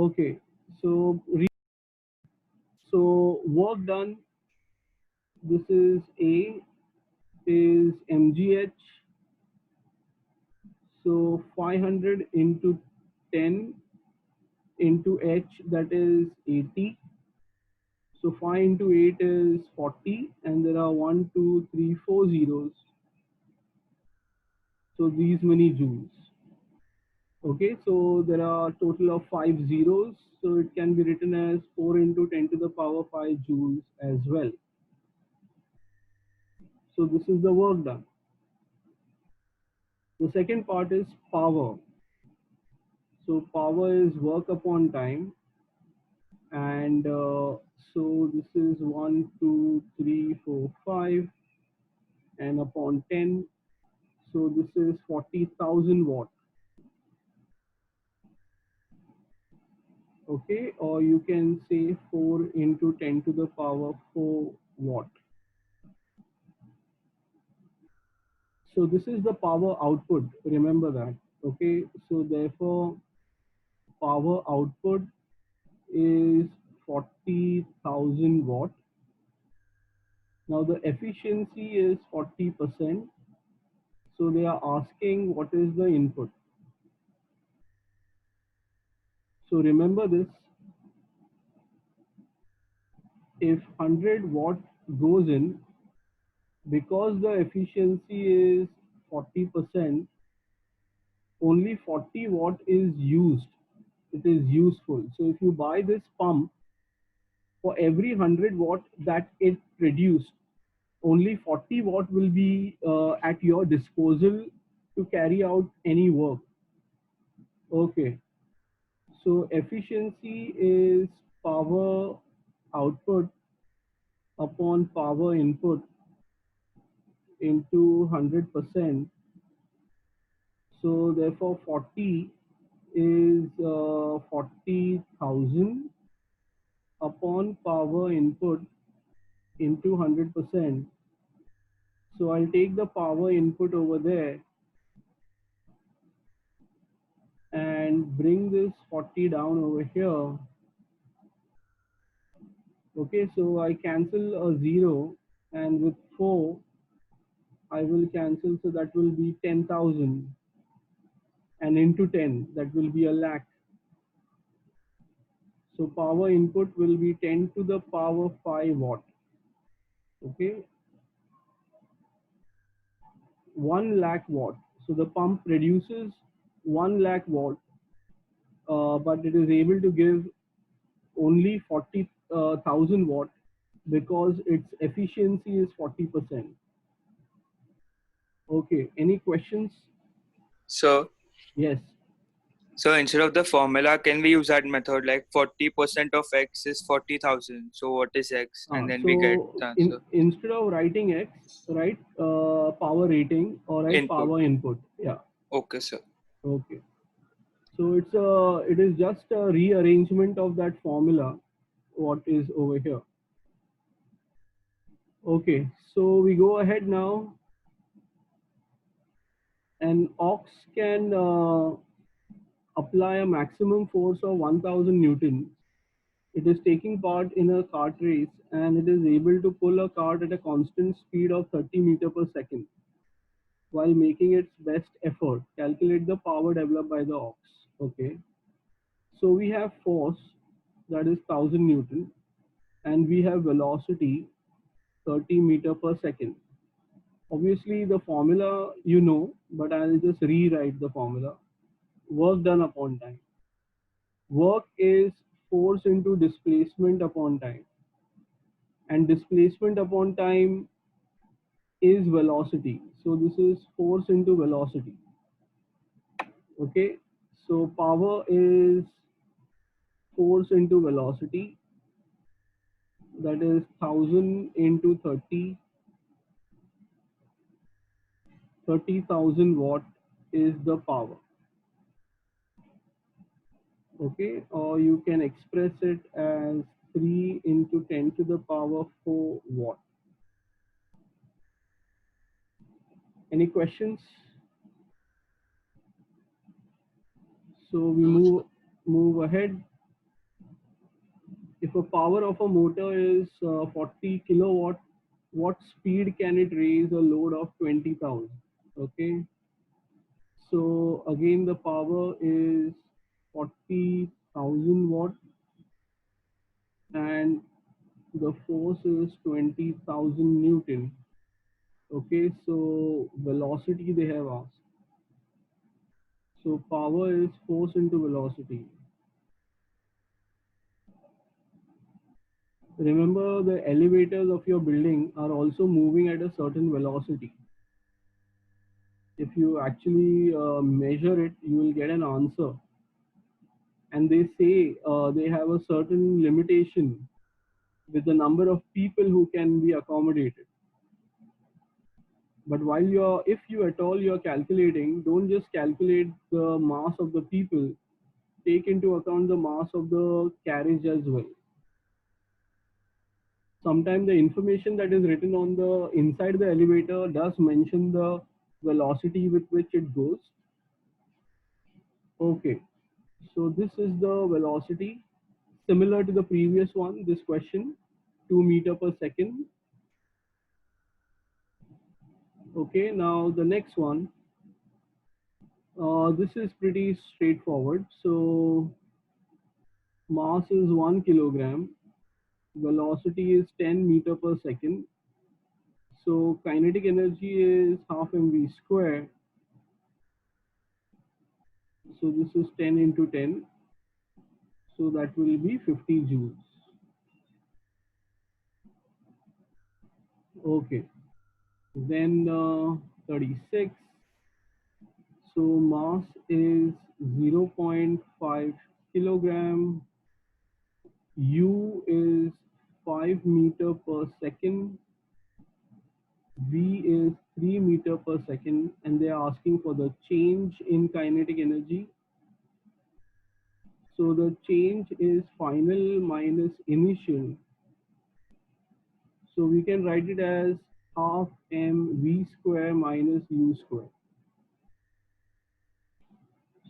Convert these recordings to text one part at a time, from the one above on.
Okay, so so work done. This is A is mgh. So 500 into 10 into h, that is 80. So 5 into 8 is 40, and there are 1, 2, 3, 4 zeros. So these many joules. Okay, so there are a total of 5 zeros. So it can be written as 4 into 10 to the power 5 joules as well. So this is the work done. The second part is power. So power is work upon time. And so this is 1, 2, 3, 4, 5, and upon 10. So this is 40,000 watt. Okay, or you can say 4 into 10 to the power 4 watt. So this is the power output, remember that. Okay, so therefore power output is 40,000 watt. Now the efficiency is 40%. So they are asking what is the input. So remember this, if 100 watt goes in, because the efficiency is 40%, only 40 watt is used. It is useful. So if you buy this pump, for every 100 watt that it produced, only 40 watt will be at your disposal to carry out any work. Okay, so efficiency is power output upon power input into 100%. So therefore 40 is 40,000 upon power input into 100%. So I'll take the power input over there and bring this 40 down over here. Okay, so I cancel a 0, and with 4 I will cancel, so that will be 10,000, and into 10 that will be a lakh. So power input will be 10 to the power 5 watt. Okay, 1 lakh watt. So the pump produces 1 lakh watt, but it is able to give only 40,000 watt because its efficiency is 40%. Okay, any questions? So, Yes. so instead of the formula, can we use that method like 40% of x is 40,000? So what is x? And then we get So the answer. instead of writing x, write power rating or write Input. power input. Yeah. Okay, sir. Okay. So it is just a rearrangement of that formula, what is over here. Okay, so we go ahead now. An ox can apply a maximum force of 1000 newtons. It is taking part in a kart race, and it is able to pull a cart at a constant speed of 30 meters per second while making its best effort. Calculate the power developed by the ox. Okay, so we have force, that is 1000 newton, and we have velocity 30 meter per second. Obviously the formula you know, but I'll just rewrite the formula. Work done upon time. Work is force into displacement upon time, and displacement upon time is velocity. So this is force into velocity. Okay, so power is force into velocity, that is 1000 into 30. 30,000 watt is the power. Okay, or you can express it as 3 into 10 to the power 4 watt. Any questions? So we No, sir. move ahead. if a power of a motor is 40 kilowatt, what speed can it raise a load of 20,000? Okay. So again, the power is 40,000 watt and the force is 20,000 Newton. Okay, so velocity they have asked. So power is force into velocity. Remember, the elevators of your building are also moving at a certain velocity. If you actually measure it, you will get an answer. And they say they have a certain limitation with the number of people who can be accommodated. But while if you at all you're calculating, don't just calculate the mass of the people, take into account the mass of the carriage as well. Sometimes the information that is written on the inside the elevator does mention the velocity with which it goes. Okay, so this is the velocity similar to the previous one, this question, 2 meter per second. Okay, now the next one, this is pretty straightforward. So mass is 1 kilogram, velocity is 10 meter per second. So kinetic energy is half mv square. So this is 10 into 10. So that will be 50 joules. Okay. Then 36. So mass is 0.5 kilogram. U is 5 meter per second. V is 3 meter per second. And they are asking for the change in kinetic energy. So the change is final minus initial. So we can write it as half mv square minus u square.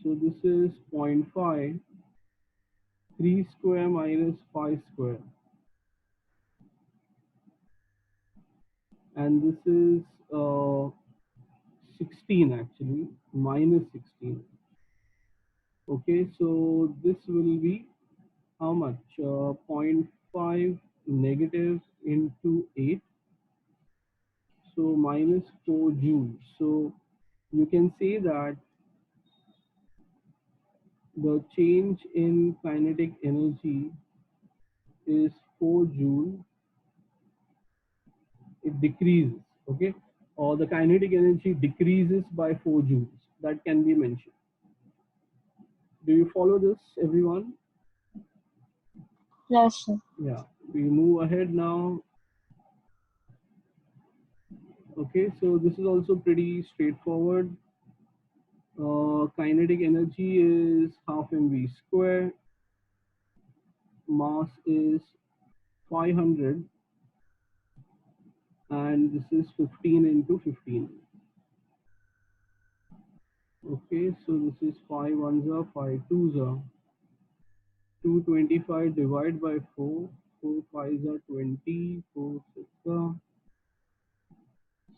So this is 0.5, 3 square minus 5 square. And this is 16 actually, minus 16. Okay, so this will be how much? 0.5 negative into 8. So minus 4 joules. So you can say that the change in kinetic energy is 4 joule. It decreases, okay? Or the kinetic energy decreases by 4 joules. That can be mentioned. Do you follow this, everyone? Yes, sir. Yeah, we move ahead now. Okay, so this is also pretty straightforward. Kinetic energy is half mv square. Mass is 500. And this is 15 into 15. Okay, so this is 5 ones are 5 twos are 225 divided by 4, 4 fives are 20, 4 six are,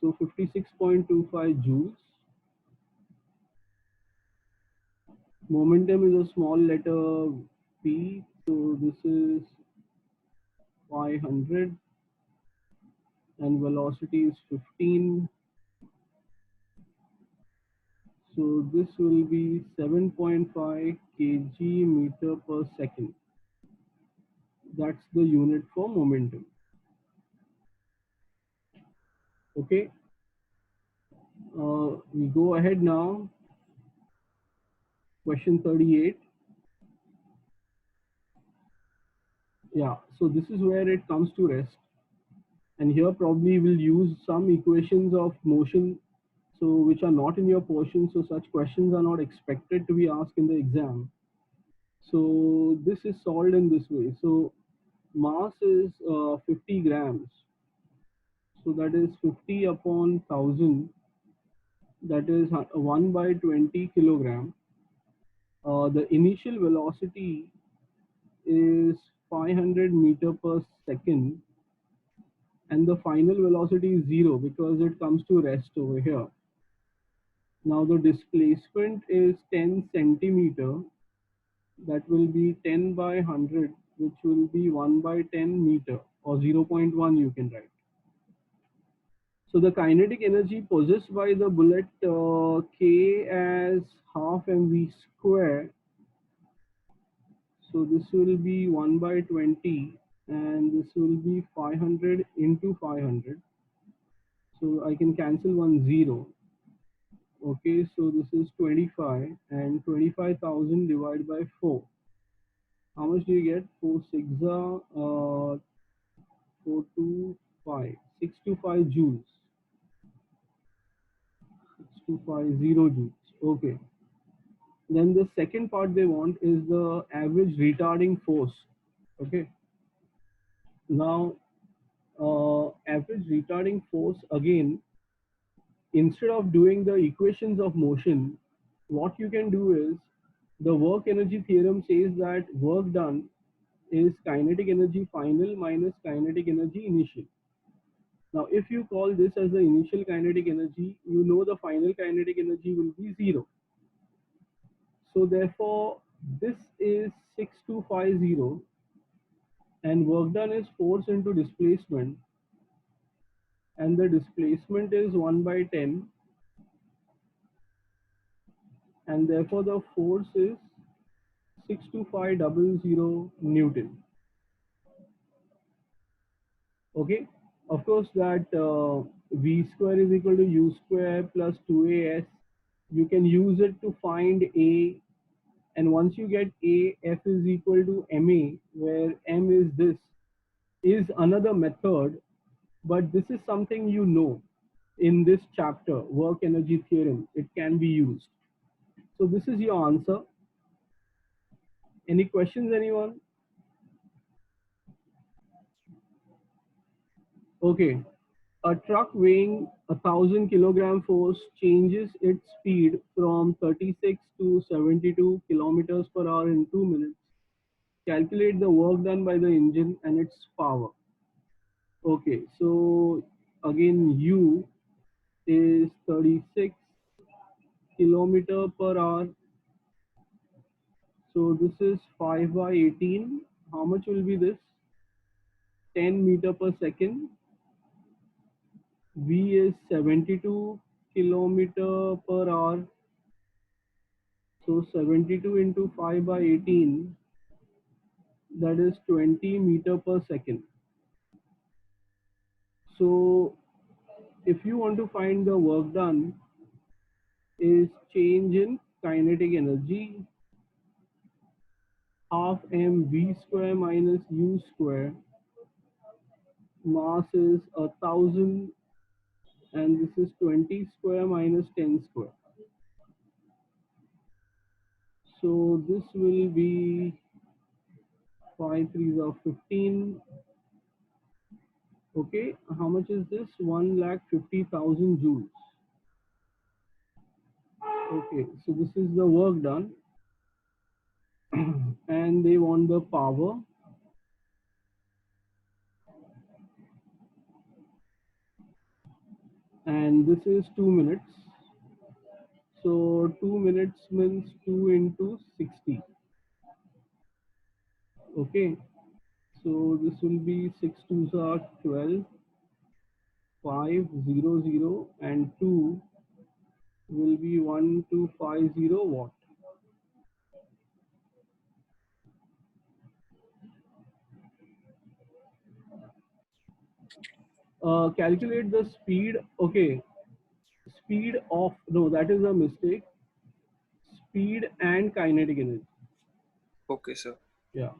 so 56.25 joules. Momentum is a small letter p, so this is 500 and velocity is 15. So this will be 7.5 kg meter per second. That's the unit for momentum. Okay, we go ahead now. Question 38. Yeah, so this is where it comes to rest. And here probably we'll use some equations of motion, so which are not in your portion. So such questions are not expected to be asked in the exam. So this is solved in this way. So mass is 50 grams. So that is 50 upon 1000. That is 1 by 20 kilogram. The initial velocity is 500 meter per second, and the final velocity is 0 because it comes to rest over here. Now the displacement is 10 centimeter, that will be 10 by 100, which will be 1 by 10 meter, or 0.1 you can write. So the kinetic energy possessed by the bullet, K as half mv square. So this will be 1 by 20, and this will be 500 into 500. So I can cancel 1 0. Okay, so this is 25, and 25,000 divided by 4. How much do you get? 4 6 4 2 5 625 joules. 6250 joules. Okay. Then the second part they want is the average retarding force. Okay. Now, average retarding force, again, instead of doing the equations of motion, what you can do is the work energy theorem says that work done is kinetic energy final minus kinetic energy initial. Now, if you call this as the initial kinetic energy, you know the final kinetic energy will be 0. So therefore, this is 6250, and work done is force into displacement, and the displacement is 1 by 10, and therefore the force is 62500 Newton. Okay, of course that V square is equal to U square plus 2AS. You can use it to find A, and once you get A, F is equal to MA, where M is this, is another method, but this is something you know in this chapter, work energy theorem. It can be used. So this is your answer. Any questions, anyone? Okay. A truck weighing 1,000 kg force changes its speed from 36 to 72 kilometers per hour in 2 minutes. Calculate the work done by the engine and its power. Okay, so again, U is 36 kilometer per hour. So this is 5 by 18. How much will be this? 10 meter per second. V is 72 kilometer per hour. So 72 into 5 by 18, that is 20 meter per second. So if you want to find the work done, is change in kinetic energy, half mv square minus u square. Mass is 1,000, and this is 20 square minus 10 square. So this will be 5 3s are 15. Okay, how much is this? 1,50,000 joules. Okay, so this is the work done. And they want the power. And this is 2 minutes. So 2 minutes means 2 into 60. Okay, so this will be 6 2s are 12, 5 0 0, and 2 will be 1250 watt. Calculate the speed. Okay, speed of, no, that is a mistake. Speed and kinetic energy. Okay, sir. Yeah.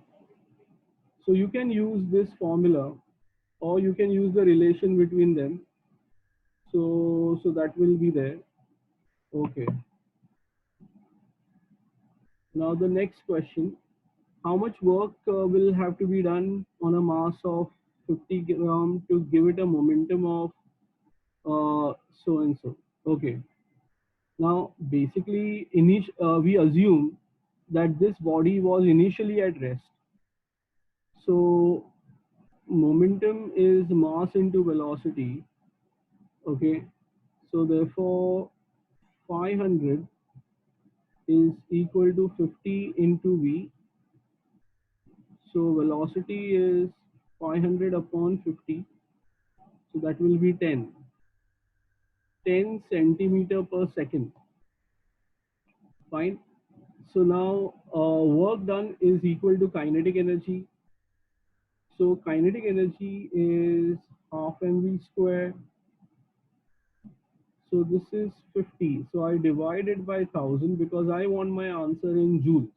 So you can use this formula, or you can use the relation between them. So that will be there. Okay. Now the next question: how much work will have to be done on a mass of 50 gram to give it a momentum of so and so? Okay. Now basically, we assume that this body was initially at rest. So momentum is mass into velocity. Okay, so therefore 500 is equal to 50 into v. So velocity is 500 upon 50. So that will be 10 centimeter per second. Fine. So now work done is equal to kinetic energy. So kinetic energy is half mv square. So this is 50. So I divide it by 1000 because I want my answer in joules.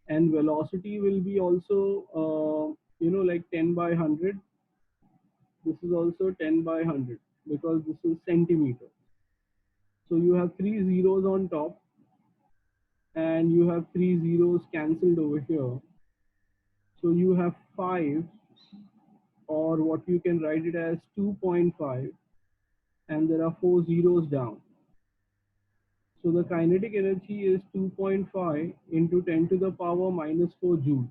And velocity will be also, like 10 by 100. This is also 10 by 100 because this is centimeter. So you have three zeros on top and you have three zeros cancelled over here. So you have 5, or what you can write it as 2.5, and there are 4 zeros down. So the kinetic energy is 2.5 into 10 to the power minus 4 joules.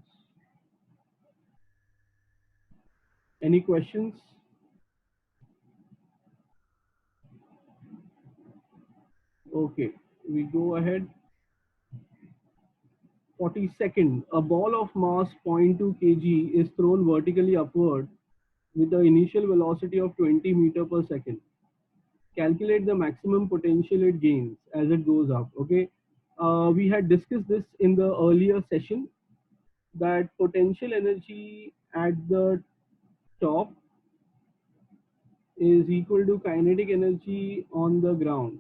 Any questions? Okay, we go ahead. 42nd, a ball of mass 0.2 kg is thrown vertically upward with the initial velocity of 20 meter per second. Calculate the maximum potential it gains as it goes up. Okay, we had discussed this in the earlier session, that potential energy at the top is equal to kinetic energy on the ground.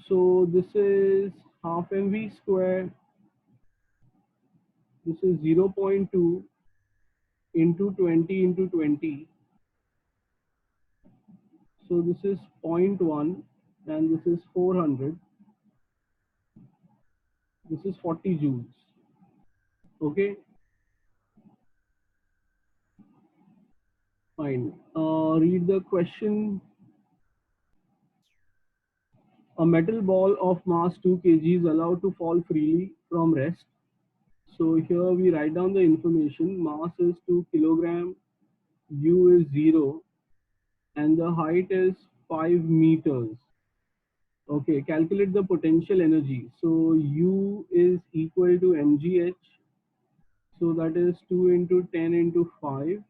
So this is half mv square. This is 0.2 into 20 into 20. So this is 0.1 and this is 400. This is 40 joules. Okay, fine. Read the question. A metal ball of mass 2 kg is allowed to fall freely from rest. So here we write down the information. Mass is 2 kilogram, u is 0, and the height is 5 meters. Okay, calculate the potential energy. So u is equal to mgh. So that is 2 into 10 into 5.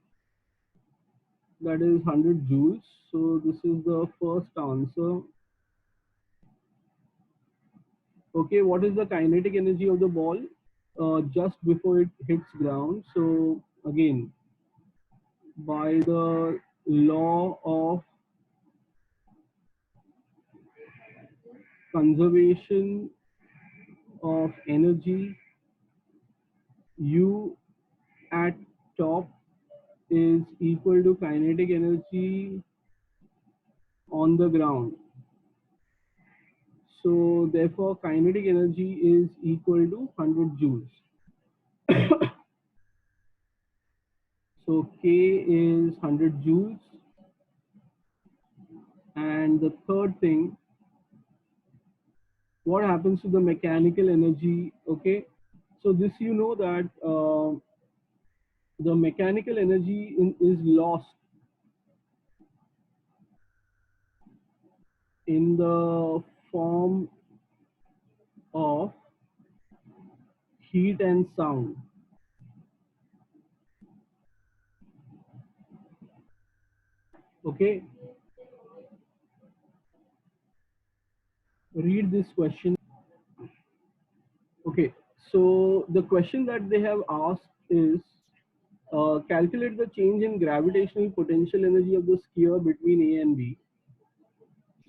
That is 100 joules. So this is the first answer. Okay, what is the kinetic energy of the ball just before it hits ground? So again, by the law of conservation of energy, U at top is equal to kinetic energy on the ground. So therefore kinetic energy is equal to 100 joules. So K is 100 joules. And the third thing, what happens to the mechanical energy? Okay, so this you know that the mechanical energy is lost in the form of heat and sound. Okay, read this question. Okay, so the question that they have asked is, calculate the change in gravitational potential energy of the sphere between A and B.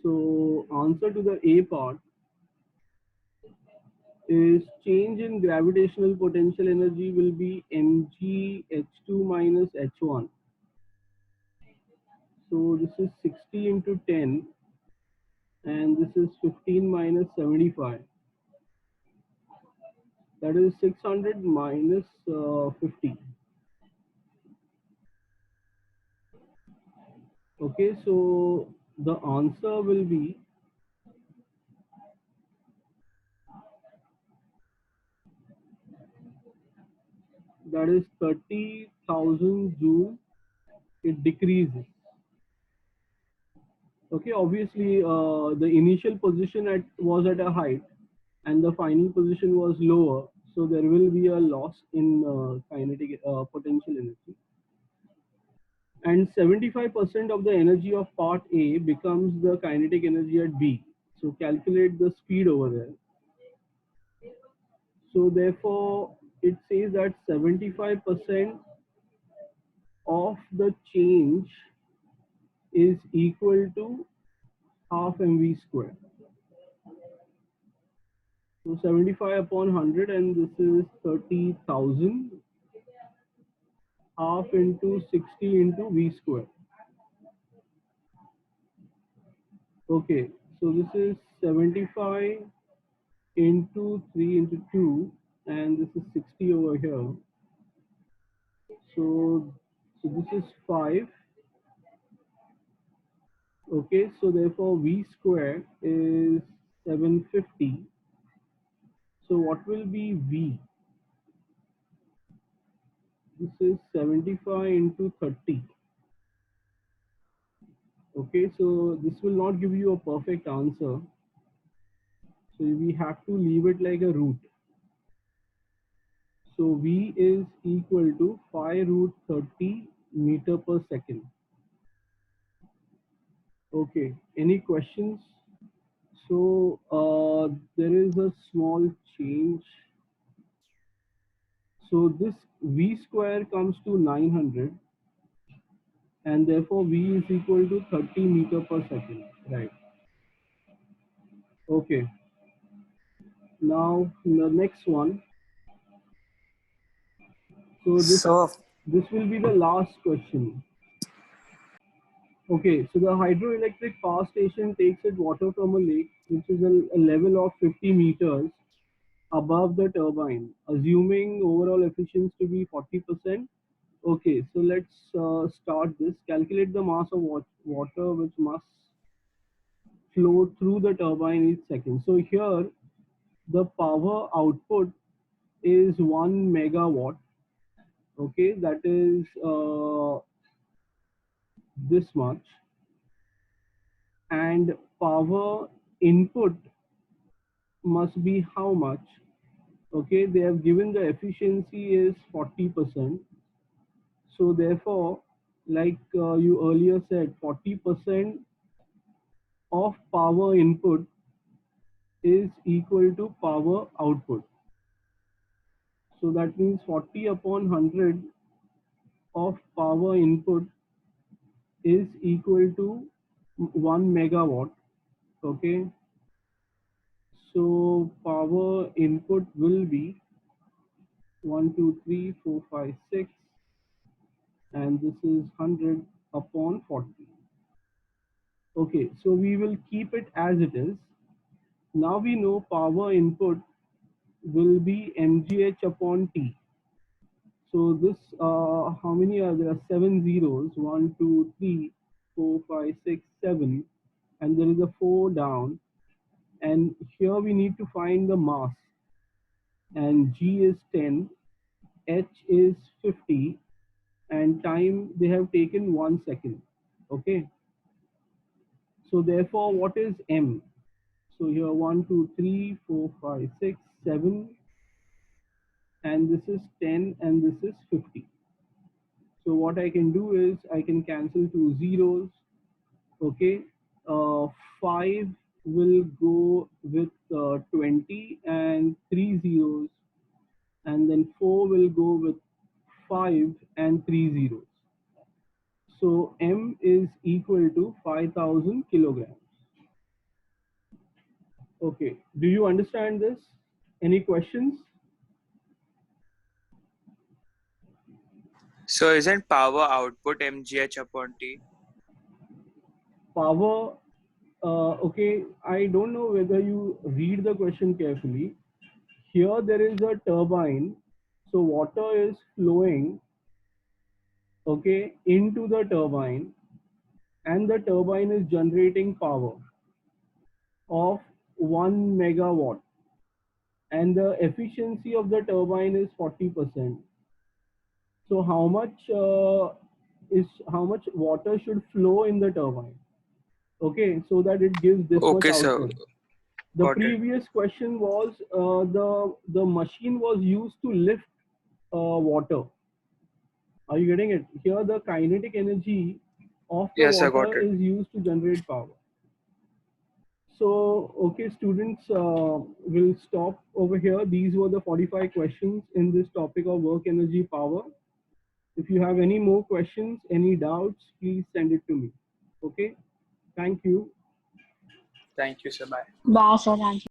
So answer to the A part is change in gravitational potential energy will be mg h2 minus h1. So this is 60 into 10 and this is 15 minus 75. That is 600 minus 50. Okay, so the answer will be that is 30,000 joule, it decreases. Okay, obviously the initial position was at a height and the final position was lower, so there will be a loss in kinetic potential energy. And 75% of the energy of part A becomes the kinetic energy at B. So calculate the speed over there. So therefore, it says that 75% of the change is equal to half mv square. So 75 upon 100, and this is 30,000, half into 60 into v square. Okay, so this is 75 into 3 into 2, and this is 60 over here. So this is 5. Okay, so therefore v square is 750. So what will be v? This is 75 into 30. Okay, so this will not give you a perfect answer. So we have to leave it like a root. So v is equal to 5 root 30 meter per second. Okay, any questions? So there is a small change. So this v square comes to 900, and therefore v is equal to 30 meter per second, right? Okay, now the next one. So this will be the last question. Okay, so the hydroelectric power station takes its water from a lake, which is a level of 50 meters above the turbine, assuming overall efficiency to be 40%. Okay, so let's start this. Calculate the mass of water which must flow through the turbine each second. So here, the power output is 1 megawatt. Okay, that is this much. And power input must be how much? Okay, they have given the efficiency is 40%. So therefore, like you earlier said, 40% of power input is equal to power output. So that means 40 upon 100 of power input is equal to 1 megawatt. Okay, so power input will be 1, 2, 3, 4, 5, 6, and this is 100 upon 40. Okay, so we will keep it as it is. Now we know power input will be mgh upon t. So this, how many are there? 7 zeros, 1, 2, 3, 4, 5, 6, 7, and there is a 4 down. And here we need to find the mass. And g is 10, h is 50, and time they have taken 1 second. Okay. So therefore, what is m? So here 1, 2, 3, 4, 5, 6, 7, and this is 10, and this is 50. So what I can do is I can cancel two zeros. Okay, 5 will go with 20 and 3 zeros, and then 4 will go with 5 and 3 zeros. So m is equal to 5,000 kilograms. Okay, do you understand this? Any questions? So isn't power output mgh upon t? Power, okay, I don't know whether you read the question carefully. Here there is a turbine, so water is flowing, okay, into the turbine, and the turbine is generating power of 1 megawatt, and the efficiency of the turbine is 40%. So how much water should flow in the turbine? Okay, so that it gives this much Okay, sir. output. The Got it. previous question was the machine was used to lift water. Are you getting it? Here the kinetic energy of the Yes, I got water it. is used to generate power. So, okay, students, will stop over here. These were the 45 questions in this topic of work energy power. If you have any more questions, any doubts, please send it to me. Okay, thank you. Thank you, sir. Bye. Bye, sir. Thank you.